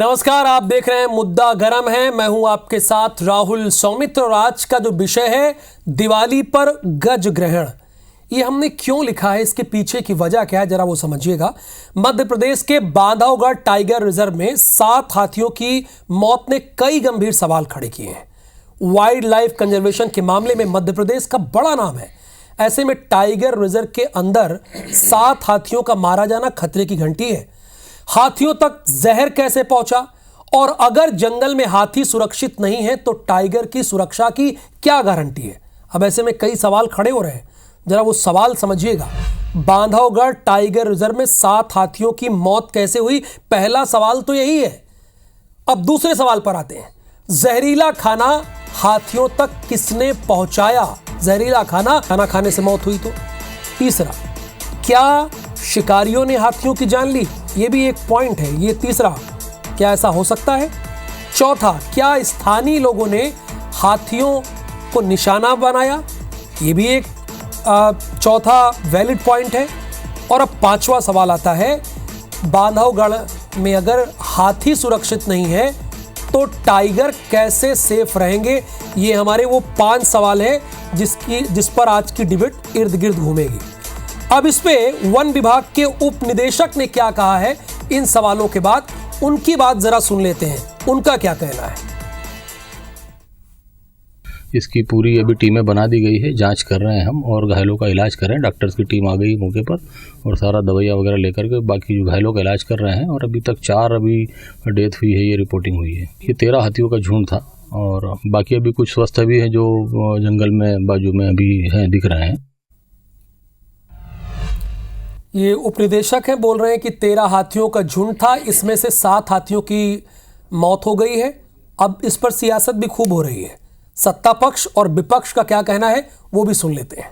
नमस्कार, आप देख रहे हैं मुद्दा गरम है। मैं हूं आपके साथ राहुल सौमित्र और आज का जो विषय है दिवाली पर गज ग्रहण। ये हमने क्यों लिखा है, इसके पीछे की वजह क्या है, जरा वो समझिएगा। मध्य प्रदेश के बांधवगढ़ टाइगर रिजर्व में 7 हाथियों की मौत ने कई गंभीर सवाल खड़े किए हैं। वाइल्ड लाइफ कंजर्वेशन के मामले में मध्य प्रदेश का बड़ा नाम है। ऐसे में टाइगर रिजर्व के अंदर 7 हाथियों का मारा जाना खतरे की घंटी है। हाथियों तक जहर कैसे पहुंचा, और अगर जंगल में हाथी सुरक्षित नहीं है तो टाइगर की सुरक्षा की क्या गारंटी है। अब ऐसे में कई सवाल खड़े हो रहे हैं, जरा वो सवाल समझिएगा। बांधवगढ़ टाइगर रिजर्व में 7 हाथियों की मौत कैसे हुई, पहला सवाल तो यही है। अब दूसरे सवाल पर आते हैं। जहरीला खाना हाथियों तक किसने पहुंचाया? जहरीला खाना खाने से मौत हुई तो। तीसरा, क्या शिकारियों ने हाथियों की जान ली? ये भी एक पॉइंट है। ये तीसरा, क्या ऐसा हो सकता है? चौथा, क्या स्थानीय लोगों ने हाथियों को निशाना बनाया? ये भी एक चौथा वैलिड पॉइंट है। और अब 5वां सवाल आता है, बांधवगढ़ में अगर हाथी सुरक्षित नहीं है तो टाइगर कैसे सेफ रहेंगे? ये हमारे वो 5 सवाल हैं जिस पर आज की डिबेट इर्द गिर्द घूमेगी। अब इस पे वन विभाग के उप निदेशक ने क्या कहा है, इन सवालों के बाद उनकी बात जरा सुन लेते हैं, उनका क्या कहना है। इसकी पूरी अभी टीमें बना दी गई है, जांच कर रहे हैं हम और घायलों का इलाज कर रहे हैं। डॉक्टर्स की टीम आ गई मौके पर और सारा दवाइयाँ वगैरह लेकर के बाकी जो घायलों का इलाज कर रहे हैं। और अभी तक 4 अभी डेथ हुई है, ये रिपोर्टिंग हुई है। ये 13 हाथियों का झुंड था और बाकी अभी कुछ स्वस्थ भी हैं जो जंगल में बाजू में अभी हैं, दिख रहे हैं। ये उपनिदेशक हैं, बोल रहे हैं कि 13 हाथियों का झुंड था, इसमें से 7 हाथियों की मौत हो गई है। अब इस पर सियासत भी खूब हो रही है। सत्ता पक्ष और विपक्ष का क्या कहना है वो भी सुन लेते हैं।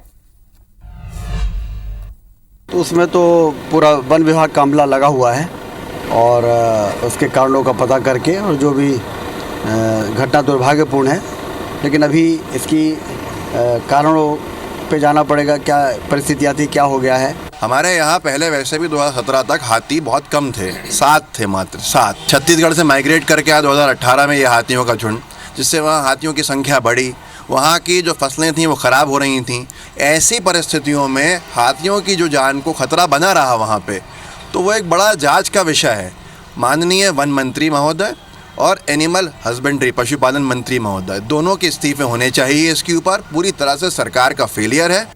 तो उसमें तो पूरा वन विभाग का अमला लगा हुआ है और उसके कारणों का पता करके, और जो भी घटना दुर्भाग्यपूर्ण है, लेकिन अभी इसकी कारणों पे जाना पड़ेगा, क्या परिस्थिति आती, क्या हो गया है। हमारे यहाँ पहले वैसे भी 2017 तक हाथी बहुत कम थे, 7 थे, मात्र 7। छत्तीसगढ़ से माइग्रेट करके आया 2018 में ये हाथियों का झुंड, जिससे वहाँ हाथियों की संख्या बढ़ी। वहाँ की जो फसलें थीं वो ख़राब हो रही थीं। ऐसी परिस्थितियों में हाथियों की जो जान को खतरा बना रहा वहाँ पे, तो वो एक बड़ा जांच का विषय है। माननीय वन मंत्री महोदय और एनिमल हस्बेंड्री पशुपालन मंत्री महोदय दोनों के इस्तीफे होने चाहिए। इसके ऊपर पूरी तरह से सरकार का फेलियर है।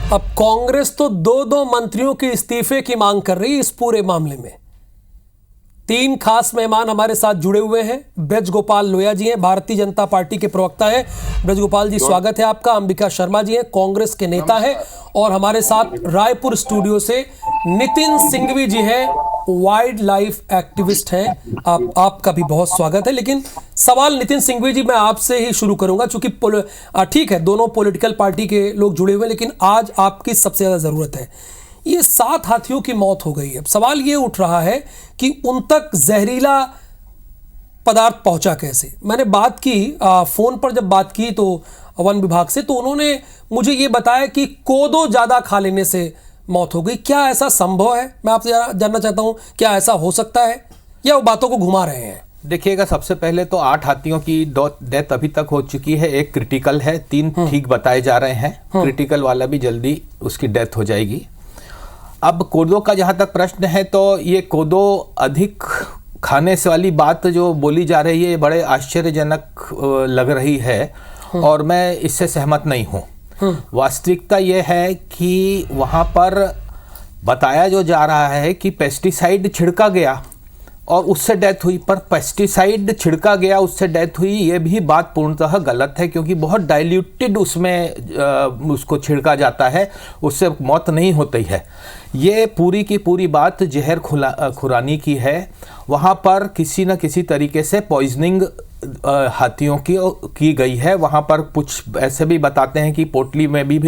अब कांग्रेस तो 2-2 मंत्रियों के इस्तीफे की मांग कर रही है इस पूरे मामले में। 3 खास मेहमान हमारे साथ जुड़े हुए हैं। ब्रजगोपाल लोहिया जी हैं, भारतीय जनता पार्टी के प्रवक्ता हैं। ब्रजगोपाल जी, स्वागत है आपका। अंबिका शर्मा जी हैं, कांग्रेस के नेता हैं। और हमारे साथ रायपुर स्टूडियो से नितिन सिंघवी जी हैं, वाइल्ड लाइफ एक्टिविस्ट हैं। आपका भी बहुत स्वागत है। लेकिन सवाल नितिन सिंघवी जी, मैं आपसे ही शुरू करूंगा, चूंकि ठीक है दोनों पॉलिटिकल पार्टी के लोग जुड़े हुए हैं, लेकिन आज आपकी सबसे ज्यादा जरूरत है। ये 7 हाथियों की मौत हो गई है। सवाल ये उठ रहा है कि उन तक जहरीला पदार्थ पहुंचा कैसे। मैंने बात की फोन पर, जब बात की तो वन विभाग से, तो उन्होंने मुझे ये बताया कि कोदो ज्यादा खा लेने से मौत हो गई। क्या ऐसा संभव है? मैं आपसे जानना चाहता हूं, क्या ऐसा हो सकता है या वो बातों को घुमा रहे हैं? देखिएगा, सबसे पहले तो 8 हाथियों की डेथ अभी तक हो चुकी है। एक क्रिटिकल है, 3 ठीक बताए जा रहे हैं। क्रिटिकल वाला भी जल्दी उसकी डेथ हो जाएगी। अब कोदो का जहाँ तक प्रश्न है, तो ये कोदो अधिक खाने से वाली बात जो बोली जा रही है, बड़े आश्चर्यजनक लग रही है और मैं इससे सहमत नहीं हूँ। वास्तविकता ये है कि वहाँ पर बताया जो जा रहा है कि पेस्टिसाइड छिड़का गया और उससे डेथ हुई, पर पेस्टिसाइड छिड़का गया उससे डेथ हुई, ये भी बात पूर्णतः गलत है, क्योंकि बहुत डाइल्यूटेड उसमें उसको छिड़का जाता है, उससे मौत नहीं होती है। ये पूरी की पूरी बात जहर खुरानी की है। वहाँ पर किसी न किसी तरीके से पॉइजनिंग हाथियों की गई है। वहाँ पर कुछ ऐसे भी बताते हैं कि पोटली में भी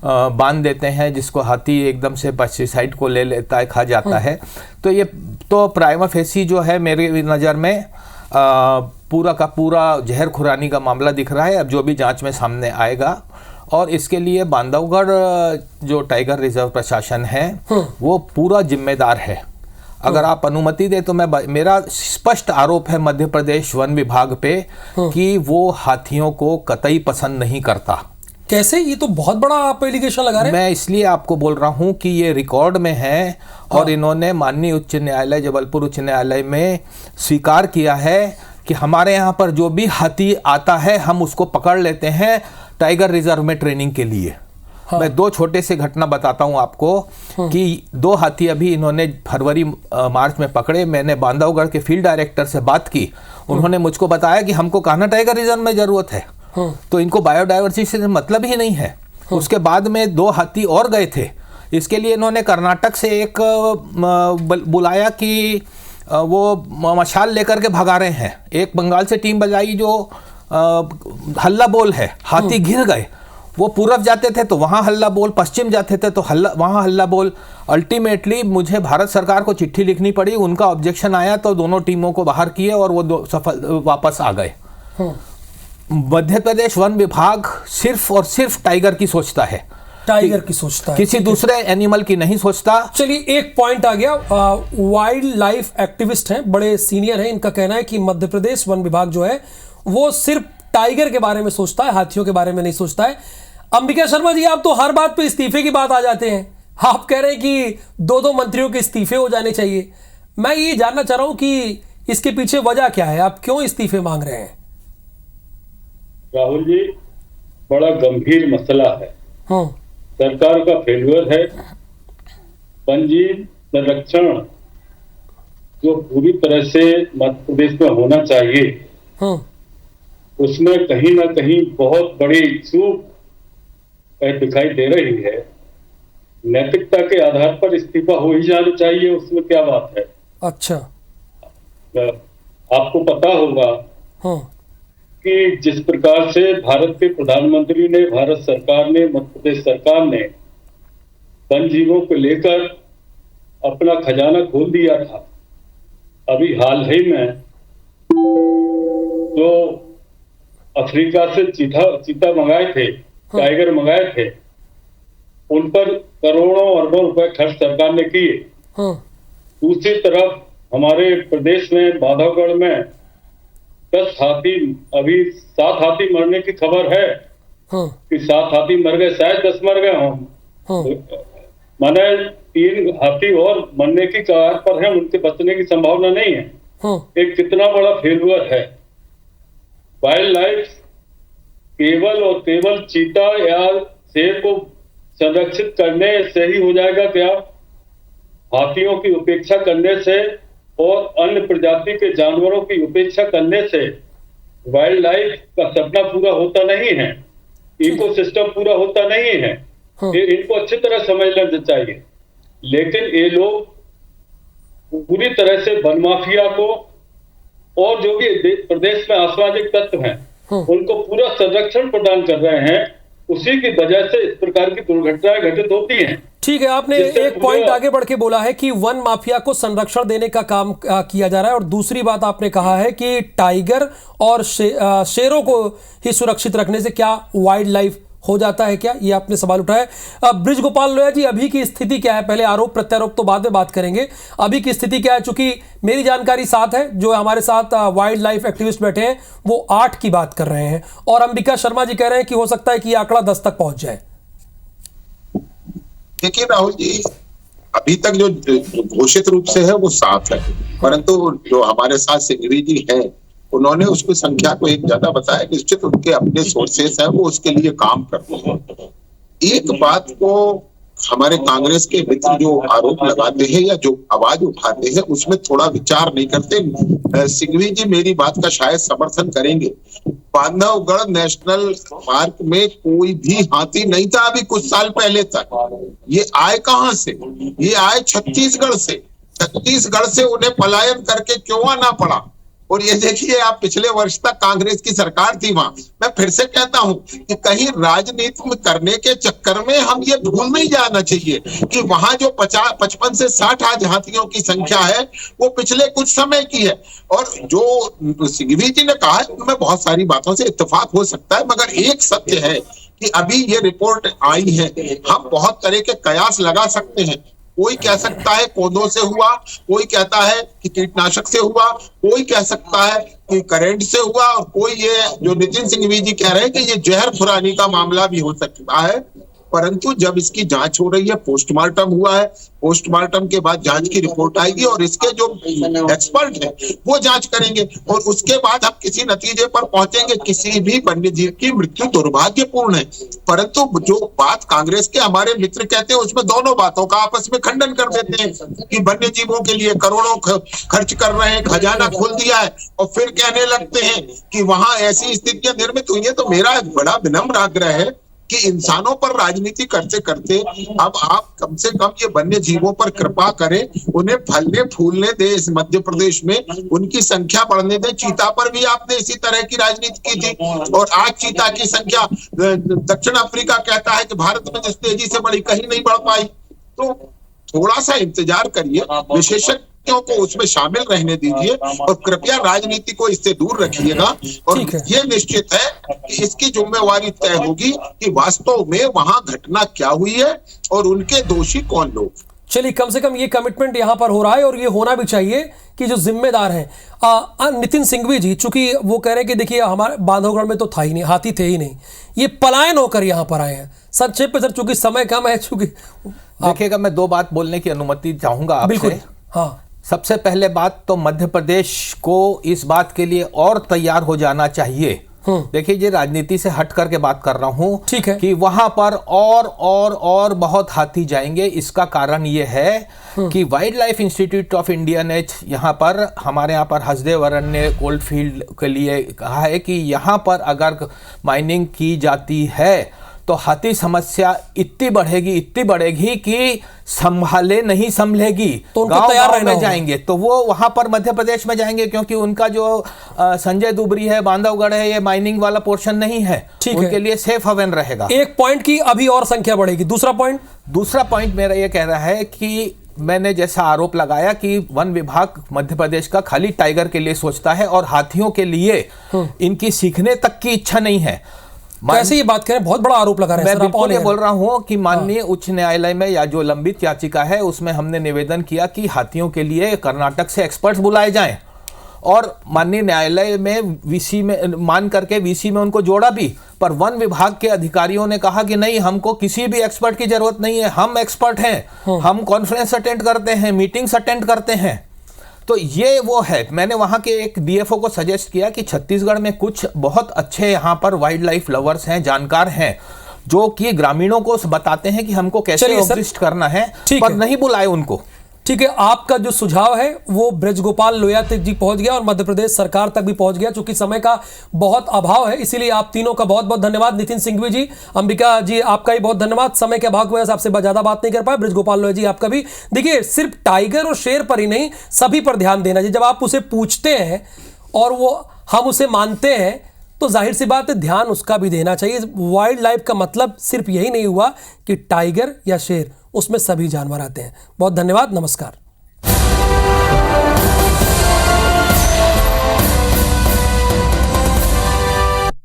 बांध देते हैं, जिसको हाथी एकदम से पेस्टिसाइड को ले लेता है, खा जाता है। तो ये तो प्राइमा फेसी जो है मेरी नज़र में पूरा का पूरा जहर खुरानी का मामला दिख रहा है। अब जो भी जांच में सामने आएगा, और इसके लिए बांधवगढ़ जो टाइगर रिजर्व प्रशासन है वो पूरा जिम्मेदार है। अगर आप अनुमति दे तो मेरा स्पष्ट आरोप है मध्य प्रदेश वन विभाग पे कि वो हाथियों को कतई पसंद नहीं करता। कैसे? ये तो बहुत बड़ा आप एलिगेशन लगा रहे हैं। मैं इसलिए आपको बोल रहा हूं कि ये रिकॉर्ड में है और इन्होंने माननीय उच्च न्यायालय, जबलपुर उच्च न्यायालय में स्वीकार किया है कि हमारे यहाँ पर जो भी हाथी आता है हम उसको पकड़ लेते हैं टाइगर रिजर्व में ट्रेनिंग के लिए। मैं 2 छोटे से घटना बताता हूं आपको कि 2 हाथी अभी इन्होंने फरवरी मार्च में पकड़े। मैंने बांधवगढ़ के फील्ड डायरेक्टर से बात की, उन्होंने मुझको बताया कि हमको कान्हा टाइगर रिजर्व में जरूरत है, तो इनको बायोडाइवर्सिटी से मतलब ही नहीं है। उसके बाद में 2 हाथी और गए थे, इसके लिए इन्होंने कर्नाटक से एक बुलाया कि वो मशाल लेकर के भगा रहे हैं। एक बंगाल से टीम बजाई जो हल्ला बोल है, हाथी घिर गए। वो पूरब जाते थे तो वहाँ हल्ला बोल, पश्चिम जाते थे तो वहाँ हल्ला बोल। अल्टीमेटली मुझे भारत सरकार को चिट्ठी लिखनी पड़ी, उनका ऑब्जेक्शन आया तो दोनों टीमों को बाहर किए और वो वापस आ गए। मध्य प्रदेश वन विभाग सिर्फ और सिर्फ टाइगर की सोचता है, टाइगर की सोचता है, किसी दूसरे एनिमल की नहीं सोचता। चलिए एक पॉइंट आ गया। वाइल्ड लाइफ एक्टिविस्ट हैं, बड़े सीनियर हैं, इनका कहना है कि मध्य प्रदेश वन विभाग जो है वो सिर्फ टाइगर के बारे में सोचता है, हाथियों के बारे में नहीं सोचता है। अंबिका शर्मा जी, आप तो हर बात पे इस्तीफे की बात आ जाते हैं। आप कह रहे हैं कि 2 मंत्रियों के इस्तीफे हो जाने चाहिए। मैं ये जानना चाह रहा हूं कि इसके पीछे वजह क्या है, आप क्यों इस्तीफे मांग रहे हैं? राहुल जी, बड़ा गंभीर मसला है, सरकार का फेल्यूर है। वन्यजीव संरक्षण जो पूरी तरह से मध्य प्रदेश में होना चाहिए, उसमें कहीं ना कहीं बहुत बड़ी चूक दिखाई दे रही है। नैतिकता के आधार पर इस्तीफा हो ही जाना चाहिए, उसमें क्या बात है। अच्छा, आपको पता होगा कि जिस प्रकार से भारत के प्रधानमंत्री ने, भारत सरकार ने, मध्य प्रदेश सरकार ने वन जीवों को लेकर अपना खजाना खोल दिया था। अभी हाल ही में जो अफ्रीका से चीता मंगाए थे, टाइगर मंगाए थे, उन पर करोड़ों अरबों रुपए खर्च सरकार ने किए। दूसरी तरफ हमारे प्रदेश में बांधवगढ़ में 10 हाथी, अभी 7 हाथी मरने की खबर है कि 7 हाथी मर गए, शायद 10 मर गए हों। माने 3 हाथी और मरने की कगार पर हैं, उनके बचने की संभावना नहीं है। एक कितना बड़ा फेल्यूर है। वाइल्ड लाइफ केवल और केवल चीता या शेर को संरक्षित करने से ही हो जाएगा क्या? हाथियों की उपेक्षा करने से और अन्य प्रजाति के जानवरों की उपेक्षा करने से वाइल्ड लाइफ का सपना पूरा होता नहीं है, इकोसिस्टम पूरा होता नहीं है। इनको अच्छी तरह समझ लेना चाहिए। लेकिन ये लोग पूरी तरह से वन माफिया को और जो भी प्रदेश में असामाजिक तत्व हैं उनको पूरा संरक्षण प्रदान कर रहे हैं। उसी की वजह से इस प्रकार की दुर्घटनाएं घटित होती हैं। ठीक है, आपने एक पॉइंट आगे बढ़ के बोला है कि वन माफिया को संरक्षण देने का काम किया जा रहा है, और दूसरी बात आपने कहा है कि टाइगर और शेरों को ही सुरक्षित रखने से क्या वाइल्ड लाइफ हो जाता है क्या? ये आपने सवाल उठाया। ब्रिज गोपाल लोया जी, अभी की स्थिति क्या है? पहले आरोप प्रत्यारोप तो बाद में बात करेंगे। अभी की स्थिति क्या है? चूंकि मेरी जानकारी 7 है, जो हमारे साथ वाइल्ड लाइफ एक्टिविस्ट बैठे हैं वो 8 की बात कर रहे हैं, और अंबिका शर्मा जी कह रहे हैं कि हो सकता है कि ये आंकड़ा 10 तक पहुंच जाए। देखिए राहुल जी, अभी तक जो घोषित रूप से है वो 7 है, परंतु जो हमारे साथ सिंघवी जी है उन्होंने उसकी संख्या को एक ज्यादा बताया। निश्चित उनके अपने सोर्सेस हैं, वो उसके लिए काम करते हैं। एक बात को हमारे कांग्रेस के मित्र जो आरोप लगाते हैं या जो आवाज उठाते हैं उसमें थोड़ा विचार नहीं करते। सिंघवी जी मेरी बात का शायद समर्थन करेंगे। बांधवगढ़ नेशनल पार्क में कोई भी हाथी नहीं था अभी कुछ साल पहले तक। ये आए कहां से? ये आए छत्तीसगढ़ से। छत्तीसगढ़ से उन्हें पलायन करके क्यों आना पड़ा? और ये देखिए, आप पिछले वर्ष तक कांग्रेस की सरकार थी वहां। मैं फिर से कहता हूं कि कहीं राजनीति में करने के चक्कर में हम ये भूल नहीं जाना चाहिए कि वहां जो 55 से 60 आज हाथियों की संख्या है वो पिछले कुछ समय की है। और जो सिंघवी जी ने कहा है उनमें बहुत सारी बातों से इत्तेफाक हो सकता है, मगर एक सत्य है कि अभी ये रिपोर्ट आई है, हम बहुत तरह के कयास लगा सकते हैं। कोई कह सकता है पौधों से हुआ, कोई कहता है कि कीटनाशक से हुआ, कोई कह सकता है कि करंट से हुआ, और कोई ये जो नितिन सिंघवी जी कह रहे हैं कि ये जहर खुरानी का मामला भी हो सकता है। परंतु जब इसकी जांच हो रही है, पोस्टमार्टम हुआ है, पोस्टमार्टम के बाद जांच की रिपोर्ट आएगी और इसके जो एक्सपर्ट हैं वो जांच करेंगे और उसके बाद हम किसी नतीजे पर पहुंचेंगे। किसी भी वन्य जीव की मृत्यु दुर्भाग्यपूर्ण है, परंतु जो बात कांग्रेस के हमारे मित्र कहते हैं उसमें दोनों बातों का आपस में खंडन कर देते हैं कि वन्य जीवों के लिए करोड़ों खर्च कर रहे हैं, खजाना खोल दिया है, और फिर कहने लगते हैं कि वहां ऐसी स्थितियां निर्मित हुई है। तो मेरा बड़ा विनम्र आग्रह है कि इंसानों पर राजनीति करते करते अब आप कम से कम ये वन्य जीवों पर कृपा करें, उन्हें फलने फूलने दे। इस मध्य प्रदेश में उनकी संख्या बढ़ने दें। चीता पर भी आपने इसी तरह की राजनीति की थी और आज चीता की संख्या दक्षिण अफ्रीका कहता है कि भारत में जिस तेजी से बढ़ी कहीं नहीं बढ़ पाई। तो थोड़ा सा इंतजार करिए, विशेषज्ञ को उसमें शामिल रहने दीजिए और कृपया राजनीति को इससे दूर रखिएगा। और ये निश्चित है कि इसकी जिम्मेवारी तय होगी कि वास्तव में वहां घटना क्या हुई है और उनके दोषी कौन लोग। चलिए, कम से कम ये कमिटमेंट यहां पर हो रहा है और ये होना भी चाहिए कि जो जिम्मेदार हैं नितिन सिंघवी जी, चूंकि वो कह रहे हैं कि देखिए हमारे बांधवगढ़ में तो था ही नहीं, हाथी थे ही नहीं, ये पलायन होकर यहां पर आए हैं। संक्षेप में सर, चूंकि समय कम है, चूंकि देखिएगा मैं दो बात बोलने की अनुमति चाहूंगा आपसे। बिल्कुल, हाँ। सबसे पहले बात तो मध्य प्रदेश को इस बात के लिए और तैयार हो जाना चाहिए। देखिए, ये राजनीति से हट करके बात कर रहा हूं, ठीक है, कि वहां पर और बहुत हाथी जाएंगे। इसका कारण ये है कि wild life institute of India ने हमारे यहाँ पर हसदेव अरण्य कोल्डफील्ड के लिए कहा है कि यहाँ पर अगर माइनिंग की जाती है तो हाथी समस्या इतनी बढ़ेगी कि संभाले नहीं संभलेगी। तो उनको तैयार रहना जाएंगे तो वो वहां पर मध्य प्रदेश में जाएंगे, क्योंकि उनका जो संजय दुबरी है, बांधवगढ़ है, ये माइनिंग वाला पोर्शन नहीं है, उनके लिए सेफ हेवन रहेगा। एक पॉइंट की अभी और संख्या बढ़ेगी। दूसरा पॉइंट मेरा ये कह रहा है कि मैंने जैसा आरोप लगाया कि वन विभाग मध्य प्रदेश का खाली टाइगर के लिए सोचता है और हाथियों के लिए इनकी सीखने तक की इच्छा नहीं है। कैसे ये बात करें, बहुत बड़ा आरोप लगा रहे हैं। मैं बिल्कुल ये बोल रहा हूं कि माननीय उच्च न्यायालय में या जो लंबित याचिका है उसमें हमने निवेदन किया कि हाथियों के लिए कर्नाटक से एक्सपर्ट्स बुलाए जाएं, और माननीय न्यायालय में वीसी में मान करके वीसी में उनको जोड़ा भी, पर वन विभाग के अधिकारियों ने कहा कि नहीं, हमको किसी भी एक्सपर्ट की जरूरत नहीं है, हम एक्सपर्ट हैं, हम कॉन्फ्रेंस अटेंड करते हैं, मीटिंग्स अटेंड करते हैं। तो ये वो है। मैंने वहां के एक डीएफओ को सजेस्ट किया कि छत्तीसगढ़ में कुछ बहुत अच्छे यहाँ पर वाइल्ड लाइफ लवर्स हैं, जानकार हैं, जो कि ग्रामीणों को बताते हैं कि हमको कैसे एग्जिस्ट करना है, पर नहीं बुलाए उनको। ठीक है, आपका जो सुझाव है वो ब्रजगोपाल लोहिया तक जी पहुंच गया और मध्य प्रदेश सरकार तक भी पहुंच गया। चूंकि समय का बहुत अभाव है, इसीलिए आप तीनों का बहुत बहुत धन्यवाद। नितिन सिंघवी जी, अंबिका जी, आपका ही बहुत धन्यवाद। समय के अभाव की वजह से आपसे ज्यादा बात नहीं कर पाए। ब्रजगोपाल लोहिया जी, आपका भी। देखिए, सिर्फ टाइगर और शेर पर ही नहीं, सभी पर ध्यान देना चाहिए। जब आप उसे पूछते हैं और वो हम उसे मानते हैं तो जाहिर सी बात है ध्यान उसका भी देना चाहिए। वाइल्ड लाइफ का मतलब सिर्फ यही नहीं हुआ कि टाइगर या शेर, उसमें सभी जानवर आते हैं। बहुत धन्यवाद, नमस्कार।